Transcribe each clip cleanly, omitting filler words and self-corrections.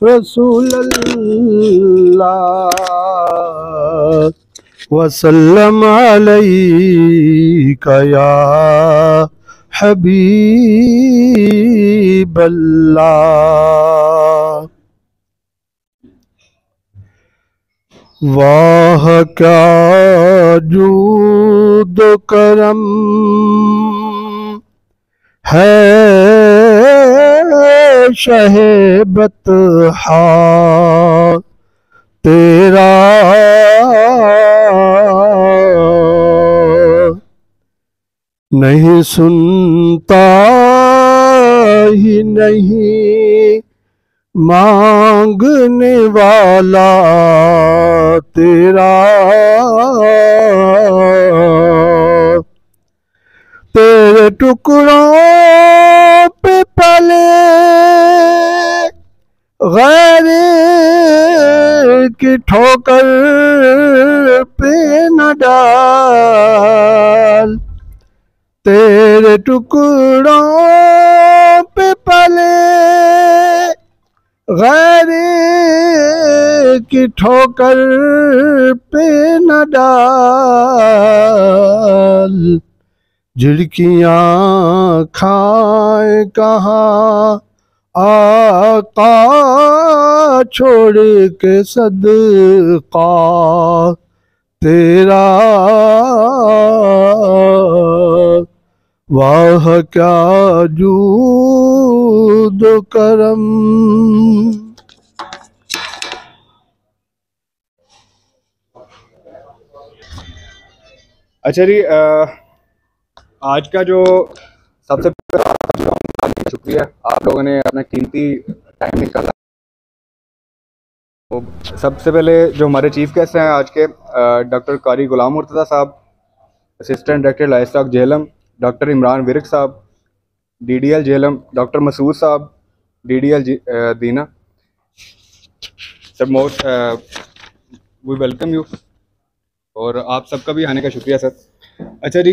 रसूल अल्लाह वसल्लम अलैका या हबीब अल्लाह। वाह क्या जूद करम है शहे बतहा तेरा, नहीं सुनता ही नहीं मांगने वाला तेरा, तेरे टुकड़ों पे पले गैर की ठोकर पे न डाल, तेरे टुकड़ों पे पले गैर की ठोकर पे न डाल। झिड़कियाँ खाए कहाँ आका छोड़ के सदका तेरा, वाह क्या जूद करम। अच्छा जी, आज का जो सबसे शुक्रिया, आप लोगों ने अपना कीमती टाइम निकाला। तो सबसे पहले जो हमारे चीफ गेस्ट हैं आज के, डॉक्टर कारी गुलाम मुर्तज़ा साहब, assistant director livestock Jhelum, doctor Imran Virk साहब DDL जेहलम, डॉक्टर मसूद साहब DDL दीना। सब मोस्ट वी वेलकम यू, और आप सबका भी आने का शुक्रिया सर। अच्छा जी,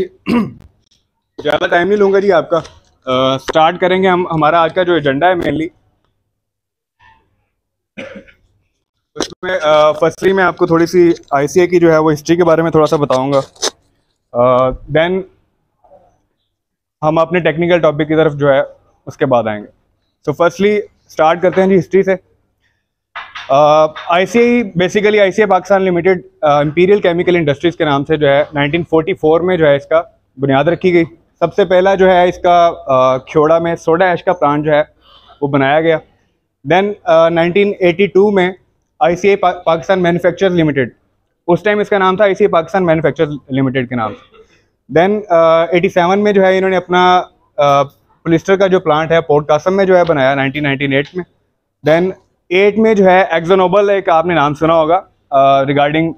ज़्यादा टाइम नहीं लूँगा जी आपका, स्टार्ट करेंगे हम। हमारा आज का जो एजेंडा है मेनली उसमें फर्स्टली मैं आपको थोड़ी सी ICA की जो है वो हिस्ट्री के बारे में थोड़ा सा बताऊंगा। देन हम अपने टेक्निकल टॉपिक की तरफ जो है उसके बाद आएंगे। सो फर्स्टली स्टार्ट करते हैं जी हिस्ट्री से। ICA basically ICA Pakistan limited imperial chemical industries के नाम से जो है 1944 में जो है इसका बुनियाद रखी गई। सबसे पहला जो है इसका ख्योड़ा में सोडा ऐश का प्लांट जो है वो बनाया गया। देन 1982 में ICA पाकिस्तान मैन्युफैक्चरर्स लिमिटेड, उस टाइम इसका नाम था ICA पाकिस्तान मैन्युफैक्चरर्स लिमिटेड के नाम से। देन 87 में जो है इन्होंने अपना पोलिस्टर का जो प्लांट है पोर्ट कासम में जो है बनाया 1998 में। देन 8 में जो है एक्जो नोबल, एक आपने नाम सुना होगा रिगार्डिंग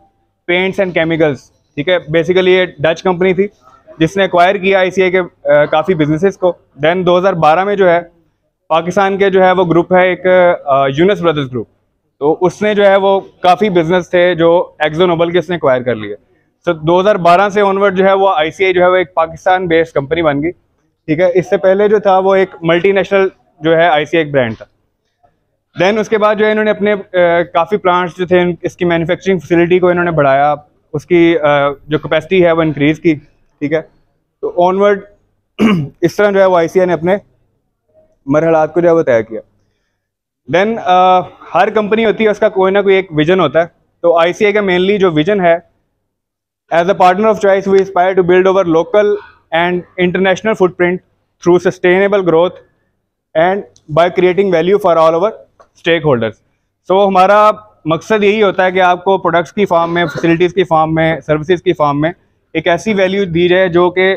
पेंट्स एंड केमिकल्स, ठीक है। बेसिकली ये डच कंपनी थी जिसने एक्वायर किया ICA के काफ़ी बिजनेसेस को। देन 2012 में जो है पाकिस्तान के जो है वो ग्रुप है एक यूनस ब्रदर्स ग्रुप, तो उसने जो है वो काफ़ी बिजनेस थे जो एक्जो नोबल के उसने एक्वायर कर लिए। तो 2012 से ऑनवर्ड जो है वो ICA जो है वो एक पाकिस्तान बेस्ड कंपनी बन गई, ठीक है। इससे पहले जो था वो एक मल्टीनेशनल जो है ICA एक ब्रांड था। देन उसके बाद जो है इन्होंने अपने काफ़ी प्लांट्स जो थे इसकी मैन्युफैक्चरिंग फैसिलिटी को इन्होंने बढ़ाया, उसकी जो कैपेसिटी है वो इंक्रीज़ की, ठीक है। तो ऑनवर्ड इस तरह जो है वो ICA ने अपने मरहलात को जो है वो तय किया। देन हर कंपनी होती है उसका कोई ना कोई एक विजन होता है, तो ICA का मेनली जो विजन है As a partner of choice, we aspire to build our local and international footprint through sustainable growth and by creating value for all our stakeholders. So हमारा मकसद यही होता है कि आपको प्रोडक्ट्स की फार्म में, फैसिलिटीज़ की फार्म में, सर्विसेज की फार्म में एक ऐसी वैल्यू दी जाए जो कि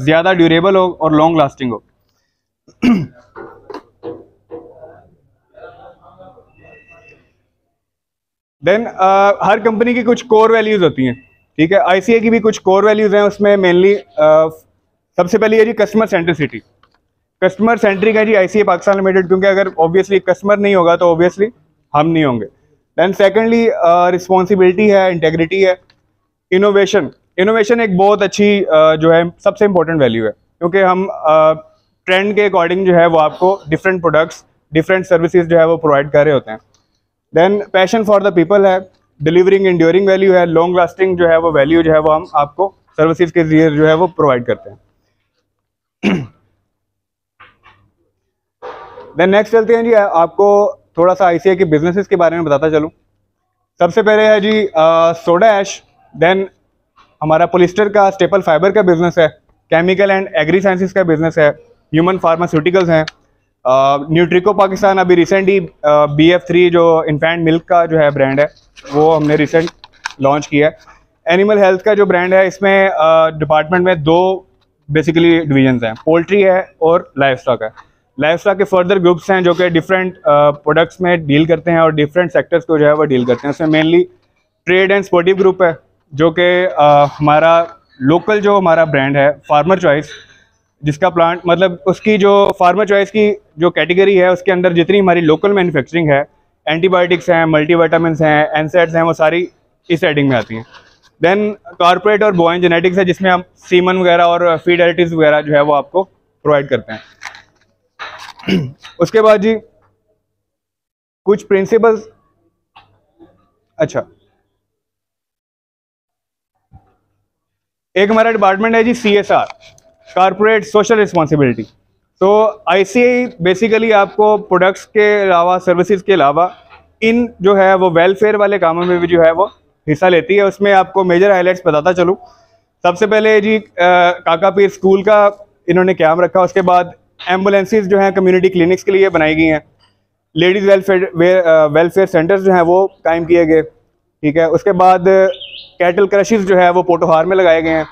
ज़्यादा ड्यूरेबल हो और लॉन्ग लास्टिंग हो. देन हर कंपनी की कुछ कोर वैल्यूज़ होती हैं, ठीक है. ICA की भी कुछ कोर वैल्यूज़ हैं. उसमें मेनली सबसे पहले है जी कस्टमर सेंट्रिसिटी. कस्टमर सेंट्रिक है जी ICA पाकिस्तान लिमिटेड, क्योंकि अगर ऑब्वियसली कस्टमर नहीं होगा तो ऑब्वियसली हम नहीं होंगे. देन सेकेंडली रिस्पॉन्सिबिलिटी है, इंटेग्रिटी है. इनोवेशन एक बहुत अच्छी जो है सबसे इंपॉर्टेंट वैल्यू है, क्योंकि हम ट्रेंड के अकॉर्डिंग जो है वो आपको डिफरेंट प्रोडक्ट्स, डिफरेंट सर्विसेज जो है वो प्रोवाइड कर रहे होते हैं. Then passion for the people है, डिलीवरिंग एंड्योरिंग वैल्यू है, लॉन्ग लास्टिंग जो है वो वैल्यू जो है वो हम आपको सर्विसेज के जरिए जो है वो प्रोवाइड करते हैं. देन नेक्स्ट चलते हैं जी, आपको थोड़ा सा ICA के बिजनेसेस के बारे में बताता चलूँ. सबसे पहले है जी सोडा ऐश. देन हमारा पोलिस्टर का स्टेपल फाइबर का बिजनेस है, केमिकल एंड एग्री साइंसेस का बिजनेस है, ह्यूमन फार्मास्यूटिकल्स हैं, न्यूट्रिको पाकिस्तान अभी रिसेंटली BF3 जो इन्फेंट मिल्क का जो है ब्रांड है वो हमने रिसेंट लॉन्च किया है. एनिमल हेल्थ का जो ब्रांड है इसमें डिपार्टमेंट में दो बेसिकली डिवीजन्स हैं, पोल्ट्री है और लाइफ स्टॉक है. लाइफ स्टॉक के फर्दर ग्रुप्स हैं जो कि डिफरेंट प्रोडक्ट्स में डील करते हैं और डिफरेंट सेक्टर्स को जो है वो डील करते हैं. उसमें mainly trade and sportive group है, जो कि हमारा लोकल जो हमारा ब्रांड है फार्मर चॉइस, जिसका प्लांट मतलब उसकी जो फार्मर चॉइस की जो कैटेगरी है उसके अंदर जितनी हमारी लोकल मैन्युफैक्चरिंग है, एंटीबायोटिक्स हैं, मल्टीविटामिन्स हैं, एनसेड्स हैं, वो सारी इस हेडिंग में आती हैं. देन कॉर्पोरेट और बोइन जेनेटिक्स है, जिसमें हम सीमन वगैरह और फीड एडिटिव्स वगैरह जो है वो आपको प्रोवाइड करते हैं. उसके बाद जी कुछ प्रिंसिपल्स. अच्छा, एक हमारा डिपार्टमेंट है जी CSR, कॉर्पोरेट सोशल रिस्पॉन्सिबिलिटी. तो ICA बेसिकली आपको प्रोडक्ट्स के अलावा, सर्विसेज के अलावा इन जो है वो वेलफेयर वाले कामों में भी जो है वो हिस्सा लेती है. उसमें आपको मेजर हाईलाइट्स बताता चलूँ. सबसे पहले जी काका पीर स्कूल का इन्होंने क्याम रखा. उसके बाद एम्बुलेंसेज जो हैं कम्युनिटी क्लिनिक्स के लिए बनाई गई हैं. लेडीज़ वेलफेयर सेंटर्स जो हैं वो कायम किए गए, ठीक है. उसके बाद कैटल क्रशेस जो है वो पोटोहार में लगाए गए हैं.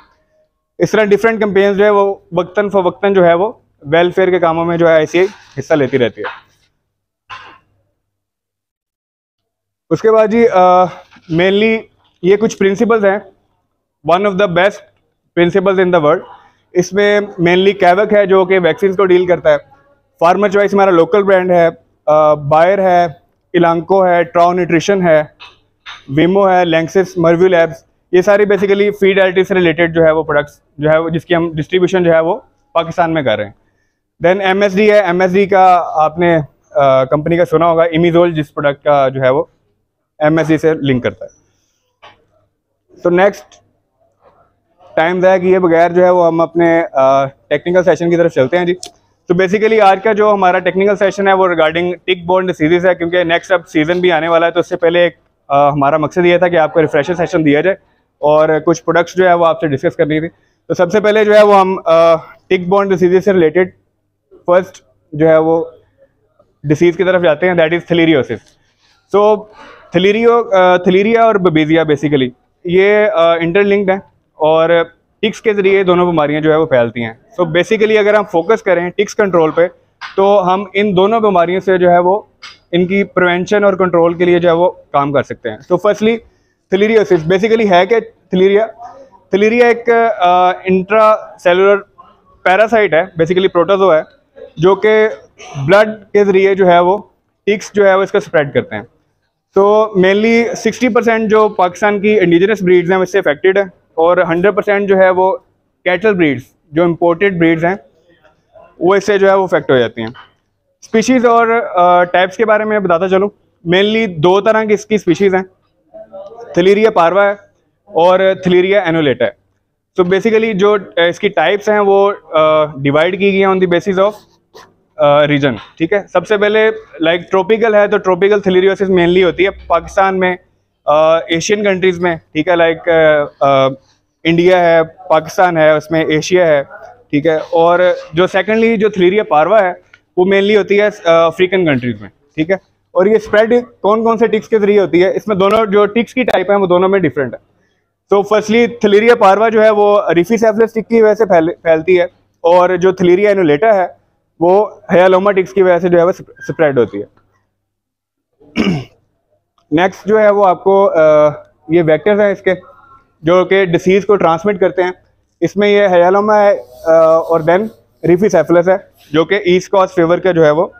इस तरह डिफरेंट कैंपेन्स जो है वो वक्तन फवक्तन जो है वो वेलफेयर के कामों में जो है ICA हिस्सा लेती रहती है. उसके बाद जी मेनली ये कुछ प्रिंसिपल्स हैं, one of the best principles in the world. इसमें मेनली कैवक है जो कि वैक्सीन को डील करता है. फार्मर चॉइस हमारा लोकल ब्रांड है, बायर है, इलांको है, ट्राउ न्यूट्रिशन है, वीमो है, लैंक्सिस, मर्व्यू लैब्स. ये सारी बेसिकली फीड एडिटिव से रिलेटेड जो है वो प्रोडक्ट्स जो है वो जिसकी हम डिस्ट्रीब्यूशन जो है वो पाकिस्तान में कर रहे हैं. देन MSD है. MSD का आपने कंपनी का सुना होगा, इमीजोल, जिस प्रोडक्ट का जो है वो MSD से लिंक करता है. तो नेक्स्ट टाइम ज़ाया किए बगैर जो है वो हम अपने टेक्निकल सेशन की तरफ चलते हैं जी. तो बेसिकली आज का जो हमारा टेक्निकल सेशन है वो रिगार्डिंग टिक बोर्न डिसीजेज है, क्योंकि नेक्स्ट अब सीज़न भी आने वाला है. तो उससे पहले एक हमारा मकसद ये था कि आपको रिफ्रेशर सेशन दिया जाए और कुछ प्रोडक्ट्स जो है वो आपसे डिस्कस करनी थी. तो सबसे पहले जो है वो हम टिक बोर्न डिसीजेज से रिलेटेड फर्स्ट जो है वो डिसीज़ की तरफ जाते हैं, दैट इज़ थैलेरियोसिस. सो थैलेरिया और बबेजिया बेसिकली ये इंटरलिंक्ड हैं और टिक्स के ज़रिए दोनों बीमारियां जो है वो फैलती हैं. सो बेसिकली अगर हम फोकस करें टिक्स कंट्रोल पे तो हम इन दोनों बीमारियों से जो है वो इनकी प्रिवेंशन और कंट्रोल के लिए जो है वो काम कर सकते हैं. सो फर्स्टली थैलेरियोसिस बेसिकली है क्या? थैलेरिया एक इंट्रा सेलुलर पैरासाइट है, बेसिकली प्रोटोजो है, जो कि ब्लड के ज़रिए जो है वो टिक्स जो है वो इसका स्प्रेड करते हैं. तो मेनली 60% जो पाकिस्तान की इंडिजिनस ब्रीड्स हैं इससे अफेक्टेड है और 100% जो है वो कैटल ब्रीड्स जो इम्पोर्टेड ब्रीड्स हैं वो इससे जो है वो अफेक्ट हो जाती हैं. स्पीशीज़ और टाइप्स के बारे में बताता चलूँ. मेनली दो तरह की इसकी स्पीशीज़ हैं, थैलेरिया पार्वा है और थैलेरिया एनुलेटा है. तो बेसिकली जो इसकी टाइप्स हैं वो डिवाइड की गई हैं on the basis of region, ठीक है. सबसे पहले लाइक ट्रॉपिकल है तो ट्रॉपिकल थैलेरियोसिस मेनली होती है पाकिस्तान में, एशियन कंट्रीज़ में, ठीक है, लाइक इंडिया है, पाकिस्तान है, उसमें एशिया है, ठीक है। और जो सेकेंडली जो थ्लेरिया पार्वा है वो मेनली होती है अफ्रीकन कंट्रीज़ में, ठीक है। और ये स्प्रेड कौन कौन से टिक्स के जरिए होती है, इसमें दोनों जो टिक्स की टाइप है वो दोनों में डिफरेंट है। तो फर्स्टली थ्लेरिया पार्वा जो है वो रिफीसेफलस टिक की वजह से फैलती है, और जो थ्लेरिया इनुलेटा है वो हेयालोमा टिक्स की वजह से जो है वो स्प्रेड होती है। नेक्स्ट जो है वो आपको ये वेक्टर्स हैं इसके जो कि डिसीज़ को ट्रांसमिट करते हैं। इसमें ये हेयालोमा है और देन रिफीसेफलस है जो कि ईस्ट कोस्ट फीवर का जो है वो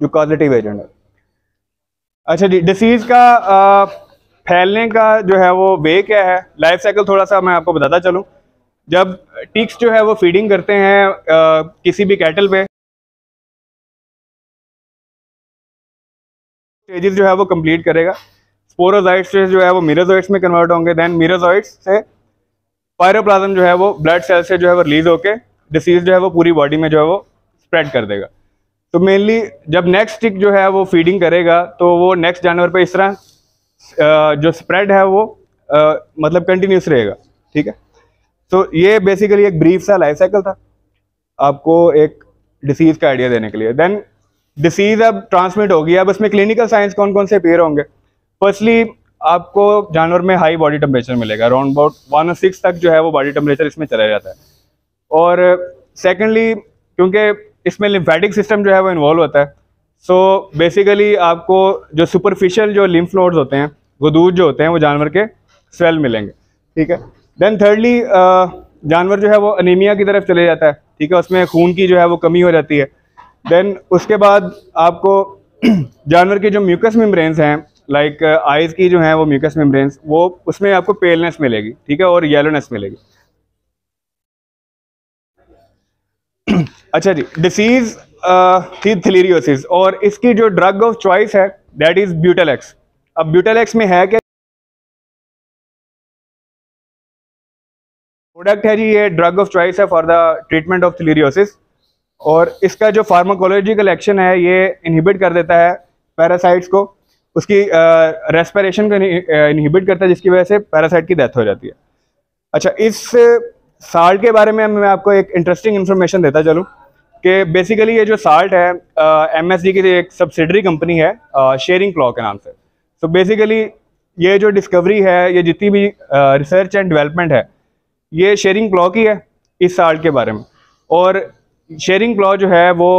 जो कॉजेटिव एजेंट है। अच्छा जी, डिसीज़ का फैलने का जो है वो वे क्या है, लाइफ साइकिल थोड़ा सा मैं आपको बताता चलूँ। जब टिक्स जो है वो फीडिंग करते हैं किसी भी कैटल पे, स्टेजेस जो है वो कंप्लीट करेगा। स्पोरोजाइट्स जो है वो मीरोजोइट्स में कन्वर्ट होंगे, देन मीरोजोइट्स से पायरोप्लाज्म जो है वो ब्लड सेल से जो है वो रिलीज होके डिसीज जो है वो पूरी बॉडी में जो है वो स्प्रेड कर देगा। तो मेनली जब नेक्स्ट टिक जो है वो फीडिंग करेगा तो वो नेक्स्ट जानवर पे इस तरह जो स्प्रेड है वो मतलब कंटिन्यूस रहेगा, ठीक है। तो ये बेसिकली एक ब्रीफ सा लाइफ साइकिल था आपको एक डिसीज का आइडिया देने के लिए। देन डिसीज अब ट्रांसमिट होगी, अब इसमें क्लिनिकल साइंस कौन कौन से अपीयर होंगे। फर्स्टली आपको जानवर में हाई बॉडी टेम्परेचर मिलेगा, अराउंड अबाउट 106 तक जो है वो बॉडी टेम्परेचर इसमें चला जाता है। और सेकेंडली क्योंकि इसमें लिम्फेटिक सिस्टम जो है वो इन्वॉल्व होता है, सो बेसिकली आपको जो सुपरफिशियल जो लिम्फ नोड्स होते हैं, गुदूद जो होते हैं, वो जानवर के स्वेल मिलेंगे, ठीक है। देन थर्डली जानवर जो है वो अनीमिया की तरफ चले जाता है, ठीक है, उसमें खून की जो है वो कमी हो जाती है। देन उसके बाद आपको जानवर के जो म्यूकस मेम्ब्रेन्स हैं, लाइक आइज़ की जो है वो म्यूकस मेम्ब्रेन्स, वो उसमें आपको पेलनेस मिलेगी, ठीक है, और येलोनेस मिलेगी। अच्छा जी, डिसीज थी थ्लेरियोसिस और इसकी जो ड्रग ऑफ चॉइस है दैट इज ब्यूटेलेक्स। अब ब्यूटेलेक्स में है क्या प्रोडक्ट है जी, ये ड्रग ऑफ चॉइस है फॉर द ट्रीटमेंट ऑफ थ्लेरियोसिस। और इसका जो फार्माकोलॉजिकल एक्शन है ये इनहिबिट कर देता है पैरासाइट्स को, उसकी रेस्पिरेशन को इनहिबिट करता है, जिसकी वजह से पैरासाइट की डेथ हो जाती है। अच्छा, इस साल्ट के बारे में मैं आपको एक इंटरेस्टिंग इन्फॉर्मेशन देता चलूँ कि बेसिकली ये जो साल्ट है MSG की एक सब्सिडरी कंपनी है शेरिंग क्लॉ के नाम से। तो बेसिकली ये जो डिस्कवरी है, ये जितनी भी रिसर्च एंड डेवलपमेंट है, ये शेरिंग क्लॉ की है इस साल्ट के बारे में। और शेरिंग क्लॉ जो है वो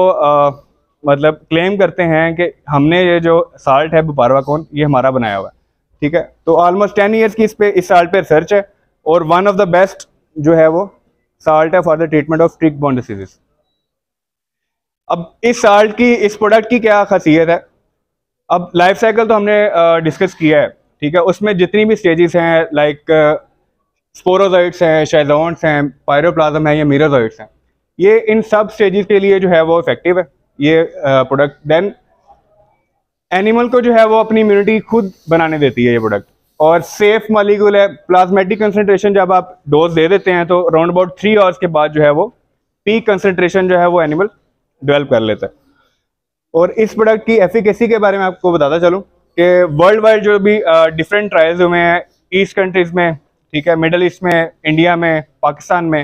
मतलब क्लेम करते हैं कि हमने ये जो साल्ट है बुपारवाकोन ये हमारा बनाया हुआ है, ठीक है। तो ऑलमोस्ट 10 ईयर्स की इस साल्ट पे रिसर्च है और वन ऑफ द बेस्ट जो है वो साल्ट है for the treatment of tick borne diseases. अब इस साल्ट की, इस प्रोडक्ट की क्या खासियत है। अब लाइफ साइकिल तो हमने डिस्कस किया है, ठीक है, उसमें जितनी भी स्टेजेस हैं, लाइक स्पोरोजोइट्स हैं, शाइजोन्ट्स हैं, पायरोप्लाज्म है या मीरोजोइट्स हैं, ये इन सब स्टेजेस के लिए जो है वो इफेक्टिव है ये प्रोडक्ट। देन एनिमल को जो है वो अपनी इम्यूनिटी खुद बनाने देती है ये प्रोडक्ट, और सेफ मॉलिक्यूल है। प्लाज्मेटिक कंसंट्रेशन जब आप डोज दे देते हैं तो अराउंड अबाउट 3 आवर्स के बाद जो है वो पीक कंसंट्रेशन जो है वो एनिमल डेवलप कर लेता है। और इस प्रोडक्ट की एफिकेसी के बारे में आपको बताता चलूँ कि वर्ल्ड वाइड जो भी डिफरेंट ट्रायल्स हुए हैं ईस्ट कंट्रीज़ में, ठीक है, मिडल ईस्ट में, इंडिया में, पाकिस्तान में,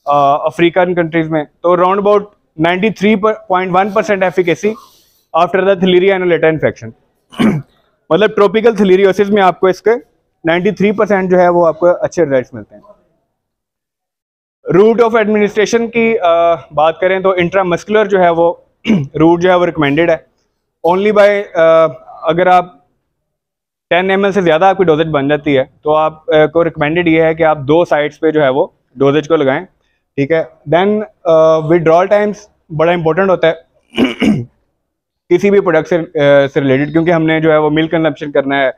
अफ्रीकन कंट्रीज़ में, तो around about 93.1% efficacy after the theileria annulata infection. मतलब ट्रॉपिकल थ्लेरियोसिस में आपको इसके 93% जो है वो आपको अच्छे रिजल्ट्स मिलते हैं। रूट ऑफ एडमिनिस्ट्रेशन की बात करें तो इंट्रामस्कुलर जो है वो रूट जो है वो रिकमेंडेड है ओनली बाय, अगर आप 10 ml से ज़्यादा आपकी डोजेज बन जाती है तो आप को रिकमेंडेड ये है कि आप 2 साइड्स पे जो है वो डोजेज को लगाएं, ठीक है। देन विड्रॉल टाइम्स बड़ा इंपॉर्टेंट होता है किसी भी प्रोडक्ट से रिलेटेड, क्योंकि हमने जो है वो मिल्क कंजम्पशन करना है,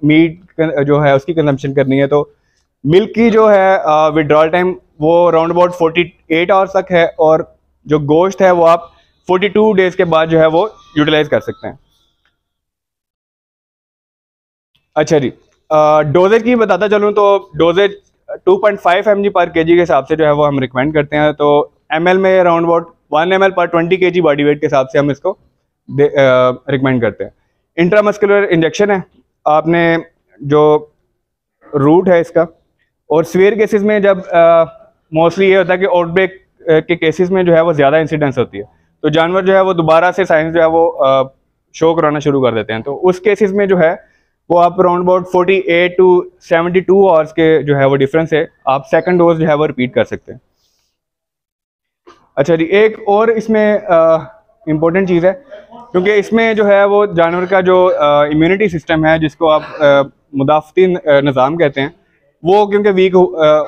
मीट जो है उसकी कंजम्पशन करनी है, तो मिल्क की जो है विड्रॉल टाइम वो अराउंड अबाउट 48 आवर्स तक है, और जो गोश्त है वो आप 42 डेज के बाद जो है वो यूटिलाइज कर सकते हैं। अच्छा जी, डोजेज की बताता चलूँ तो डोजेज 2.5 mg पर kg के हिसाब से जो है वो हम रिकमेंड करते हैं। तो ml में अराउंड अबाउट 1 ml पर 20 kg बॉडी वेट के हिसाब से हम इसको रिकमेंड करते हैं। इंट्रामस्कुलर इंजेक्शन है आपने जो रूट है इसका। और सीवियर केसेस में जब मोस्टली ये होता है कि आउटब्रेक के केसेस में जो है वो ज़्यादा इंसिडेंस होती है, तो जानवर जो है वो दोबारा से साइंस जो है वो शो कराना शुरू कर देते हैं। तो उस केसेस में जो है वो आप अराउंड अबाउट 48 to 72 आवर्स के जो है वो डिफरेंस है, आप सेकंड डोज जो है वो रिपीट कर सकते हैं। अच्छा जी, एक और इसमें इम्पोर्टेंट चीज़ है, क्योंकि इसमें जो है वो जानवर का जो इम्यूनिटी सिस्टम है, जिसको आप मुदाफ़ती निज़ाम कहते हैं, वो क्योंकि वीक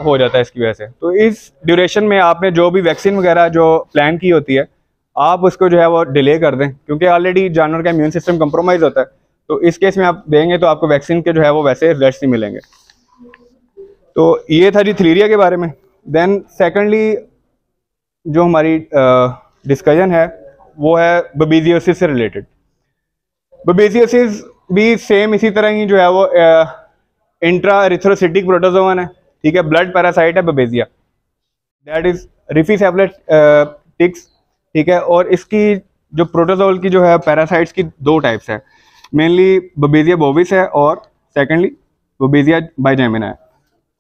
हो जाता है इसकी वजह से। तो इस ड्यूरेशन में आपने जो भी वैक्सीन वगैरह जो प्लान की होती है, आप उसको जो है वो डिले कर दें, क्योंकि ऑलरेडी जानवर का इम्यून सिस्टम कंप्रोमाइज़ होता है। तो इस केस में आप देंगे तो आपको वैक्सीन के जो है वो वैसे रिजल्ट्स ही मिलेंगे। तो ये था जी थ्लेरिया के बारे में। देन सेकेंडली जो हमारी डिस्कशन है वो है बबेसियोसिस से रिलेटेड। बबेसियोसिस भी सेम इसी तरह ही जो है वो इंट्रा एरिथ्रोसिटिक प्रोटोजोवन है, ठीक है, ब्लड पैरासाइट है बबेसिया, दैट इज रिफीसेफलस टिक्स, ठीक है। और इसकी जो प्रोटोजोल की जो है पैरासाइट्स की दो टाइप्स है, मेनली बबेसिया बोविस है और सेकेंडली बबेसिया बाइजेमिना है।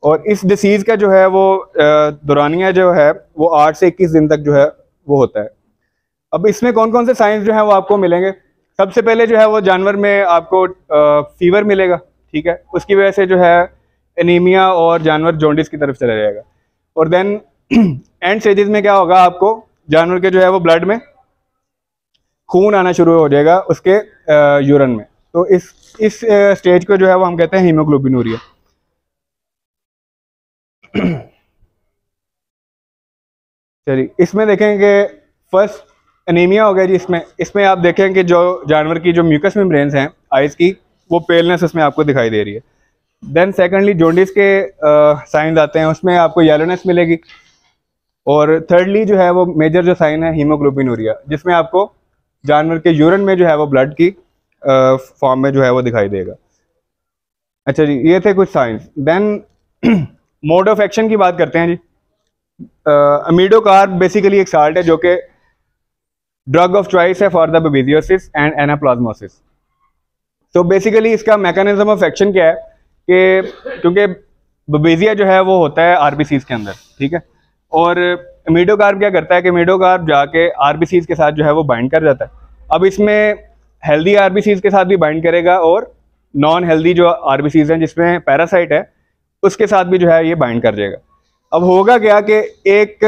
और इस डिसीज़ का जो है वो दौरानिया जो है वो 8 से 21 दिन तक जो है वो होता है। अब इसमें कौन कौन से साइंस जो है वो आपको मिलेंगे? सबसे पहले जो है वो जानवर में आपको फीवर मिलेगा, ठीक है, उसकी वजह से जो है एनीमिया और जानवर जॉन्डिस की तरफ चला जाएगा। और देन एंड स्टेजेस में क्या होगा, आपको जानवर के जो है वो ब्लड में खून आना शुरू हो जाएगा उसके यूरिन में। तो इस स्टेज को जो है वो हम कहते हैं हीमोग्लोबिनूरिया। चलिए इसमें देखेंगे फर्स्ट एनीमिया हो गया जी। इसमें आप देखें कि जो जानवर की जो म्यूकस मेम्ब्रेन्स हैं आइज की, वो पेलनेस उसमें आपको दिखाई दे रही है। देन सेकंडली जॉन्डिस के साइंस आते हैं, उसमें आपको येलोनेस मिलेगी। और थर्डली जो है वो मेजर जो साइन है हीमोग्लोबिनूरिया, जिसमें आपको जानवर के यूरिन में जो है वो ब्लड की फॉर्म में जो है वो दिखाई देगा। अच्छा जी, ये थे कुछ science. Then mode of action की बात करते हैं जी। अमीडोकार्ब बेसिकली एक साल्ट है जो कि ड्रग ऑफ चॉइस है फॉर द बबेसियोसिस एंड एनाप्लाज्मोसिस। तो बेसिकली इसका मैकेनिज्म ऑफ एक्शन क्या है कि क्योंकि बबेसिया जो है वो होता है आरबीसीज के अंदर, ठीक है, और अमीडोकार्ब क्या करता है कि अमीडोकार्ब जाके आरबीसीज के साथ जो है वो बाइंड कर जाता है। अब इसमें हेल्दी आरबीसीज के साथ भी बाइंड करेगा और नॉन हेल्दी जो आरबीसीज हैं जिसमें पैरासाइट है उसके साथ भी जो है ये बाइंड कर जाएगा। अब होगा क्या कि एक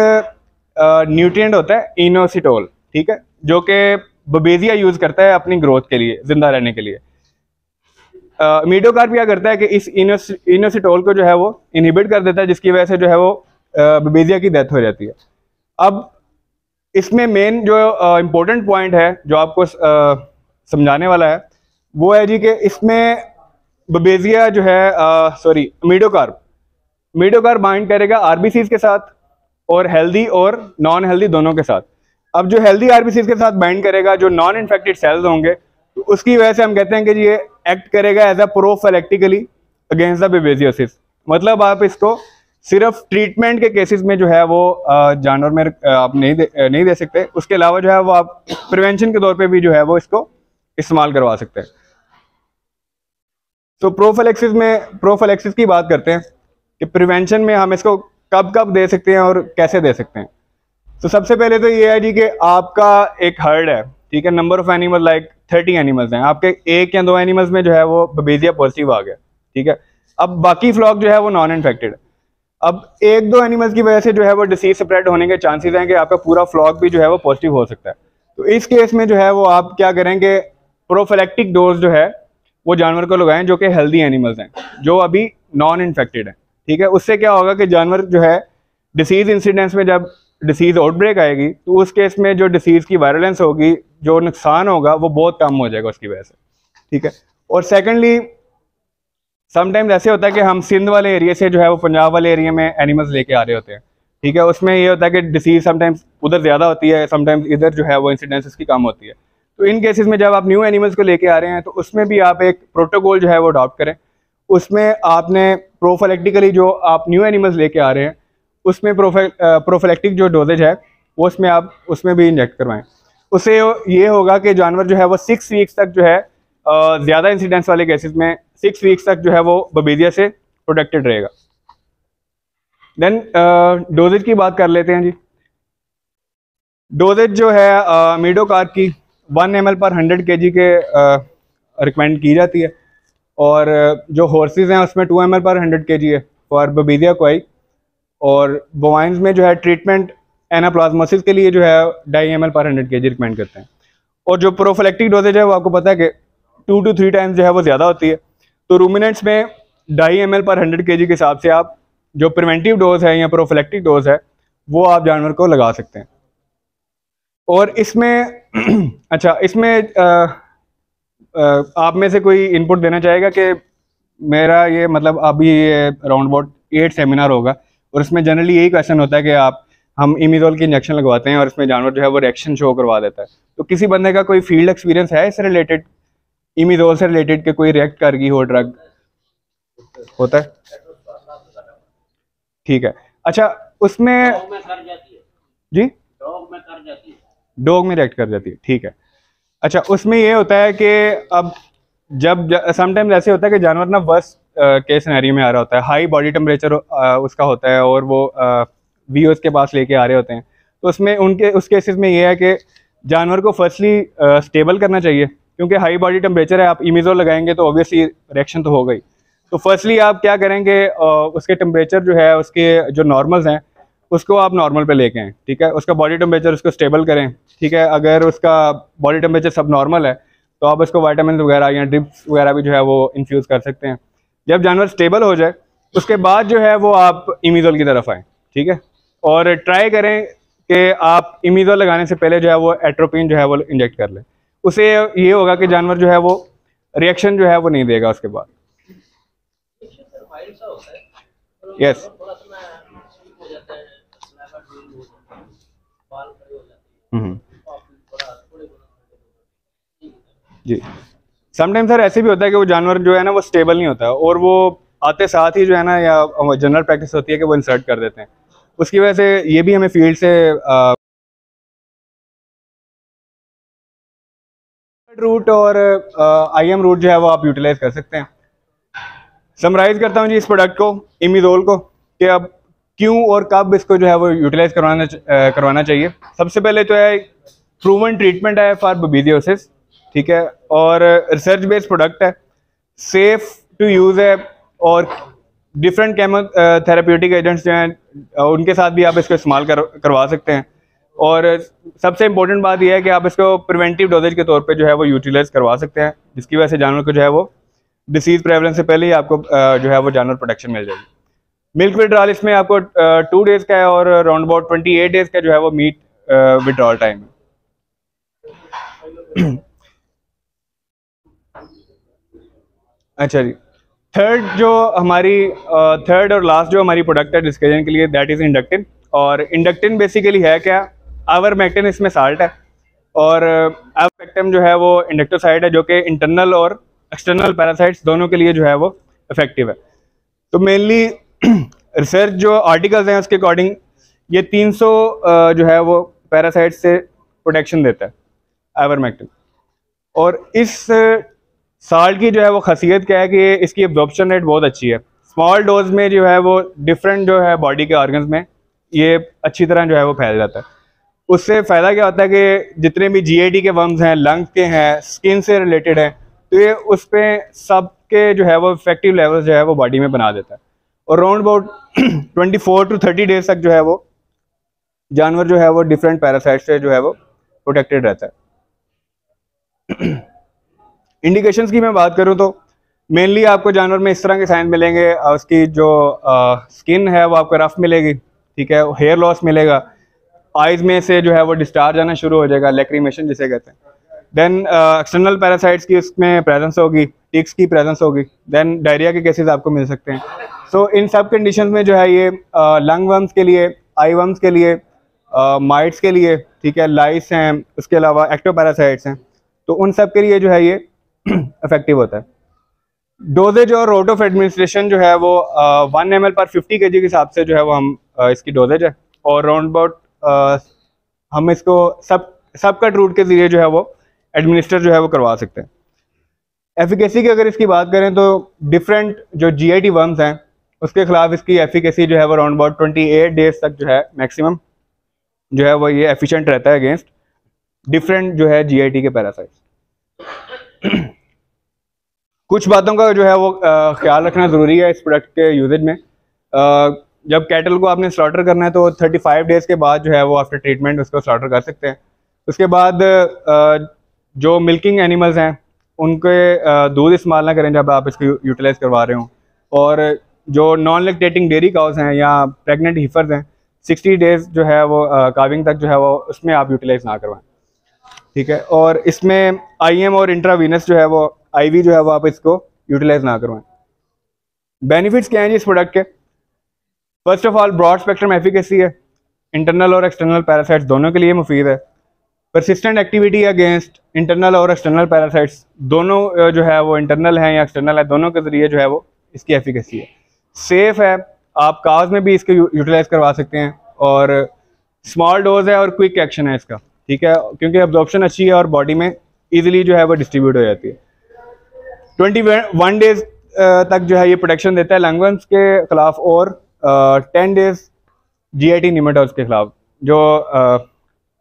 न्यूट्रिएंट होता है इनोसिटोल, ठीक है, जो कि बबेसिया यूज करता है अपनी ग्रोथ के लिए, जिंदा रहने के लिए। अमीडोकार्ब क्या करता है कि इस इनोसिटोल को जो है वो इनहिबिट कर देता है, जिसकी वजह से जो है वो बबेसिया की डेथ हो जाती है। अब इसमें मेन जो इम्पोर्टेंट पॉइंट है जो आपको समझाने वाला है वो है जी कि इसमें बबेसिया जो है अमीडोकार्ब बाइंड करेगा आरबीसीज के साथ और हेल्दी और नॉन हेल्दी दोनों के साथ। अब जो हेल्दी आरबीसीज के साथ बाइंड करेगा, जो नॉन इन्फेक्टेड सेल्स होंगे, तो उसकी वजह से हम कहते हैं कि ये एक्ट करेगा एज अ प्रोफिलैक्टिकली अगेंस्ट द बबेसियोसिस। मतलब आप इसको सिर्फ ट्रीटमेंट के केसेस में जो है वो जानवर में आप नहीं दे सकते, उसके अलावा जो है वो आप प्रिवेंशन के तौर पे भी जो है वो इसको इस्तेमाल करवा सकते हैं। तो प्रोफिलैक्सिस की बात करते हैं कि प्रिवेंशन में हम इसको कब कब दे सकते हैं और कैसे दे सकते हैं। तो सबसे पहले तो ये है जी कि आपका एक हर्ड है, ठीक है, number of animal like 30 animals हैं, आपके 1 या 2 एनिमल्स में जो है वो बबेसिया पॉजिटिव आ गया, ठीक है। अब बाकी फ्लॉक जो है वो नॉन इन्फेक्टेड है। अब 1-2 एनिमल्स की वजह से जो है वो डिसीज स्प्रेड होने के चांसेस हैं कि आपका पूरा फ्लॉक भी जो है वो पॉजिटिव हो सकता है। तो इस केस में जो है वो आप क्या करेंगे, प्रोफिलैक्टिक डोज जो है वो जानवर को लगाएं जो कि हेल्दी एनिमल्स हैं, जो अभी नॉन इन्फेक्टेड हैं, ठीक है। उससे क्या होगा कि जानवर जो है डिसीज इंसिडेंस में जब डिसीज आउटब्रेक आएगी तो उस केस में जो डिसीज की वायलेंस होगी, जो नुकसान होगा वो बहुत कम हो जाएगा उसकी वजह से, ठीक है। और सेकेंडली समटाइम्स ऐसे होता है कि हम सिंध वाले एरिया से जो है वो पंजाब वाले एरिया में एनिमल्स लेके आ रहे होते हैं, ठीक है। उसमें ये होता है कि डिसीज समटाइम्स उधर ज़्यादा होती है, समटाइम्स इधर जो है वो इंसिडेंस इसकी कम होती है। तो इन केसेस में जब आप न्यू एनिमल्स को लेके आ रहे हैं तो उसमें भी आप एक प्रोटोकॉल जो है वो अडॉप्ट करें। उसमें आपने प्रोफिलैक्टिकली जो आप न्यू एनिमल्स लेके आ रहे हैं उसमें प्रोफिलैक्टिक जो डोजेज है वो उसमें भी इंजेक्ट करवाएं। उससे ये होगा कि जानवर जो है वो 6 वीक्स तक जो है ज़्यादा इंसिडेंस वाले केसेस में 6 वीक्स तक जो है वो बबीदिया से प्रोटेक्टेड रहेगा। देन डोजेज की बात कर लेते हैं जी। डोजेज जो है मीडोकार्प की 1 ml पर 100 kg के रिकमेंड की जाती है, और जो हॉर्सेज हैं उसमें 2 ml पर 100 kg है फॉर बबीदिया क्वाई, और बोवाइंस में जो है ट्रीटमेंट एनाप्लाज्मोसिस के लिए जो है 2.5 ml पर 100 kg रिकमेंड करते हैं। और जो प्रोफिलैक्टिक डोजेज है वो आपको पता है कि 2 to 3 टाइम्स जो है वो ज़्यादा होती है। तो रूमिनेंट्स में 2.5 ml पर 100 kg के हिसाब से आप जो प्रिवेंटिव डोज है या प्रोफिलैक्टिक डोज है वो आप जानवर को लगा सकते हैं। और इसमें अच्छा, इसमें आप में से कोई इनपुट देना चाहेगा कि मेरा ये मतलब अभी ये राउंड अबाउट 8 सेमिनार होगा, और इसमें जनरली यही क्वेश्चन होता है कि हम इमिजोल की इंजेक्शन लगवाते हैं और इसमें जानवर जो है वो रिएक्शन शो करवा देता है। तो किसी बंदे का कोई फील्ड एक्सपीरियंस है इससे रिलेटेड, इमिजोल से रिलेटेड के कोई रिएक्ट कर गई हो ड्रग? होता है, ठीक है। अच्छा, उसमें जी डॉग में रिएक्ट कर जाती है, ठीक है। अच्छा, उसमें ये होता है कि अब जब समटाइम्स ऐसे होता है कि जानवर ना वर्स्ट केस सिनेरियो में आ रहा होता है, हाई बॉडी टेम्परेचर उसका होता है और वो वीओस के पास लेके आ रहे होते हैं। तो उसमें उस केसेस में ये है कि जानवर को फर्स्टली स्टेबल करना चाहिए, क्योंकि हाई बॉडी टेम्परेचर है, आप इमिजोल लगाएंगे तो ऑब्वियसली रिएक्शन तो हो गई। तो फर्स्टली आप क्या करेंगे, उसके टेम्परेचर जो है उसके जो नॉर्मल्स हैं उसको आप नॉर्मल पे लेके आएँ, ठीक है। उसका बॉडी टेम्परेचर उसको स्टेबल करें, ठीक है। अगर उसका बॉडी टेम्परेचर सब नॉर्मल है तो आप उसको वाइटामिन वगैरह या ड्रिप्स वगैरह भी जो है वो इन्फ्यूज़ कर सकते हैं। जब जानवर स्टेबल हो जाए उसके बाद जो है वो आप इमिजोल की तरफ आएँ, ठीक है। और ट्राई करें कि आप इमिजोल लगाने से पहले जो है वो एट्रोपिन जो है वो इंजेक्ट कर लें। उससे ये होगा कि जानवर जो है वो रिएक्शन जो है वो नहीं देगा उसके बाद। यस, जी। समटाइम सर ऐसे भी होता है कि वो जानवर जो है ना वो स्टेबल नहीं होता है, और वो आते साथ ही जो है ना, या जनरल प्रैक्टिस होती है कि वो इंसर्ट कर देते हैं। उसकी वजह से ये भी हमें फील्ड से रूट और आईएम रूट जो है वो आप यूटिलाइज कर सकते हैं। समराइज करता हूँ जी इस प्रोडक्ट को, इमिजोल को, कि अब क्यों और कब इसको जो है वो यूटिलाइज करवाना चाहिए। सबसे पहले तो है प्रूवन ट्रीटमेंट है फॉर बबीदियोसिस, ठीक है, और रिसर्च बेस्ड प्रोडक्ट है, सेफ टू यूज़ है, और डिफरेंट केमोथेरेप्यूटिक एजेंट्स जो हैं उनके साथ भी आप इसको इस्तेमाल करवा सकते हैं। और सबसे इम्पोर्टेंट बात यह है कि आप इसको प्रिवेंटिव डोजेज के तौर पे जो है वो यूटिलाइज करवा सकते हैं, जिसकी वजह से जानवर को जो है वो डिसीज प्रेवलेंस से पहले ही आपको जो है वो जानवर प्रोटेक्शन मिल जाएगी। मिल्क विड्रॉल इसमें आपको 2 डेज़ का है, और अराउंड अबाउट 28 डेज़ का जो है वो मीट विड्रॉल टाइम है। अच्छा जी, थर्ड और लास्ट जो हमारी प्रोडक्ट है डिस्कशन के लिए, दैट इज़ इंडक्टिन। और इंडक्टिन बेसिकली है क्या, आइवरमेक्टिन इसमें साल्ट है, और आइवरमेक्टिन जो है वो इंडक्टोसाइड है जो कि इंटरनल और एक्सटर्नल पैरासाइट्स दोनों के लिए जो है वो इफेक्टिव है। तो मेनली रिसर्च जो आर्टिकल्स हैं उसके अकॉर्डिंग ये 300 जो है वो पैरासाइट से प्रोटेक्शन देता है आइवरमेक्टिन। और इस साल्ट की जो है वो खासियत क्या है कि इसकी एब्जॉर्प्शन रेट बहुत अच्छी है। स्मॉल डोज में जो है वो डिफरेंट जो है बॉडी के ऑर्गन्स में ये अच्छी तरह जो है वो फैल जाता है। उससे फ़ायदा क्या होता है कि जितने भी जीआईटी के वर्म्स हैं, लंग्स के हैं, स्किन से रिलेटेड हैं, तो ये उस पर सब के जो है वो इफेक्टिव लेवल जो है वो बॉडी में बना देता है। और राउंड अबाउट 24 to 30 डेज तक जो है वो जानवर जो है वो डिफरेंट पैरासाइट से जो है वो प्रोटेक्टेड रहता है। इंडिकेशंस की मैं बात करूं तो मेनली आपको जानवर में इस तरह के साइन मिलेंगे, उसकी जो स्किन है वो आपको रफ मिलेगी, ठीक है, हेयर लॉस मिलेगा, आइज में से जो है वो डिस्चार्ज आना शुरू हो जाएगा, लैक्रिमेशन जिसे कहते हैं। देन एक्सटर्नल पैरासाइट्स की उसमें प्रेजेंस होगी, टिक्स की प्रेजेंस होगी, देन डायरिया के केसेस आपको मिल सकते हैं। सो इन सब कंडीशंस में जो है ये लंग वर्म्स के लिए, आई वर्म्स के लिए, माइट्स के लिए, ठीक है, लाइस हैं, उसके अलावा एक्टोपैरासाइट्स हैं, तो उन सब के लिए जो है ये इफेक्टिव होता है। डोजेज और रोट ऑफ एडमिनिस्ट्रेशन जो है वो 1 ml पर 50 kg के हिसाब से जो है वो हम इसकी डोजेज है, और राउंड अबाउट हम इसको सब कट रूट के जरिए जो है वो एडमिनिस्टर जो है वो करवा सकते हैं। एफिकेसी की अगर इसकी बात करें तो डिफरेंट जो GIT वर्म्स हैं उसके खिलाफ इसकी एफिकेसी जो है वो अराउंड अबाउट 28 डेज तक जो है मैक्सिमम जो है वो ये एफिशिएंट रहता है अगेंस्ट डिफरेंट जो है GIT के पैरासाइट्स। कुछ बातों का जो है वो ख्याल रखना ज़रूरी है इस प्रोडक्ट के यूजेज में। जब कैटल को आपने स्लॉटर करना है तो 35 डेज़ के बाद जो है वो आफ्टर ट्रीटमेंट उसको स्लॉटर कर सकते हैं। उसके बाद जो मिल्किंग एनिमल्स हैं उनके दूध इस्तेमाल ना करें जब आप इसको यूटिलाइज़ करवा रहे हो। और जो नॉन लैक्टेटिंग डेयरी काउस हैं या प्रेग्नेंट हीफर्स हैं 60 डेज़ जो है वो काविंग तक जो है वो उसमें आप यूटिलाइज़ ना करवाएं, ठीक है। और इसमें IM और इंट्रावीनस जो है वो IV जो है वो आप इसको यूटिलाइज ना करवाएं। बेनिफिट्स क्या हैं जी इस प्रोडक्ट के? First of all broad spectrum efficacy है, इंटरनल और एक्सटर्नल पैरासाइट्स दोनों के लिए मुफीद है। परसिस्टेंट एक्टिविटी अगेंस्ट इंटरनल और एक्सटर्नल पैरासाइट्स दोनों जो है वो इंटरनल हैं या एक्सटर्नल है, दोनों के जरिए जो है वो इसकी एफिकेसी है। सेफ है, आप काज में भी इसको यूटिलाइज करवा सकते हैं और स्मॉल डोज है और क्विक एक्शन है इसका, ठीक है, क्योंकि एब्जॉर्प्शन अच्छी है और बॉडी में इजीली जो है वो डिस्ट्रीब्यूट हो जाती है। 21 डेज तक जो है ये प्रोटेक्शन देता है लंगवर्म्स के खिलाफ और 10 डेज GIT निमेटोड्स के खिलाफ। जो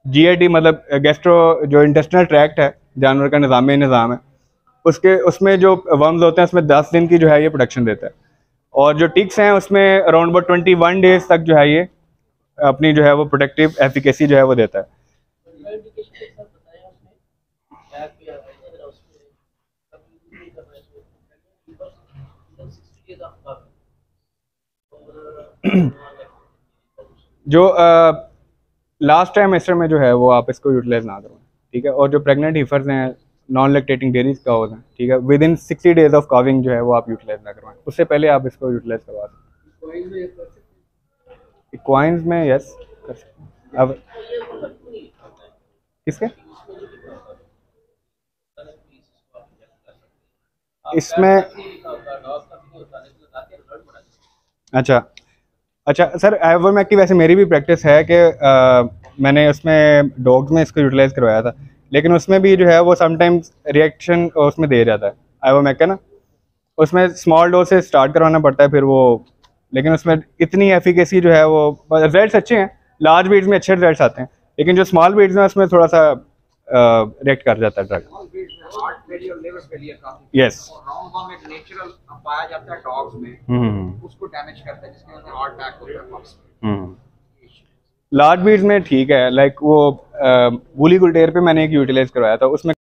GIT मतलब गैस्ट्रो जो इंटेस्टिनल ट्रैक्ट है जानवर का निज़ाम है उसमें जो वर्म्स होते हैं उसमें 10 दिन की जो है ये प्रोटेक्शन देता है। और जो टिक्स हैं उसमें अराउंड अबाउट 21 डेज तक जो है ये अपनी जो है वो प्रोटेक्टिव एफिकेसी जो है वो देता है। जो लास्ट ट्राइमेस्टर में जो है वो आप इसको यूटिलाइज ना करवाएं, ठीक है। और जो प्रेग्नेंट हीफर्स हैं नॉन लैक्टेटिंग डेयरीज काउज हैं, ठीक है, with in 60 days of calving जो है वो आप यूटिलाइज ना करवाएं, उससे पहले आप इसको यूटिलाइज करवा सकते हैं। इक्वाइंस में यस कर सकते हैं। अब किसके इसमें अच्छा सर, आइवरमेक की वैसे मेरी भी प्रैक्टिस है कि मैंने उसमें डॉग्स में इसको यूटिलाइज करवाया था, लेकिन उसमें भी जो है वो समटाइम्स रिएक्शन उसमें दे जाता है आइवरमेक का ना, उसमें स्मॉल डोज से स्टार्ट करवाना पड़ता है फिर वो, लेकिन उसमें इतनी एफिकेसी जो है वो रिजल्ट्स अच्छे हैं, लार्ज ब्रीड्स में अच्छे रिजल्ट्स आते हैं, लेकिन जो स्मॉल ब्रीड्स में उसमें थोड़ा सा रिएक्ट कर जाता है ड्रग। यस, पाया जाता है डॉग्स में, उसको डैमेज करता है जिसके वजह से हार्ट अटैक होता है। लार्ज ब्रीड्स में ठीक है, लाइक वो वूली गुलटेर पे मैंने एक यूटिलाइज करवाया था, उसमें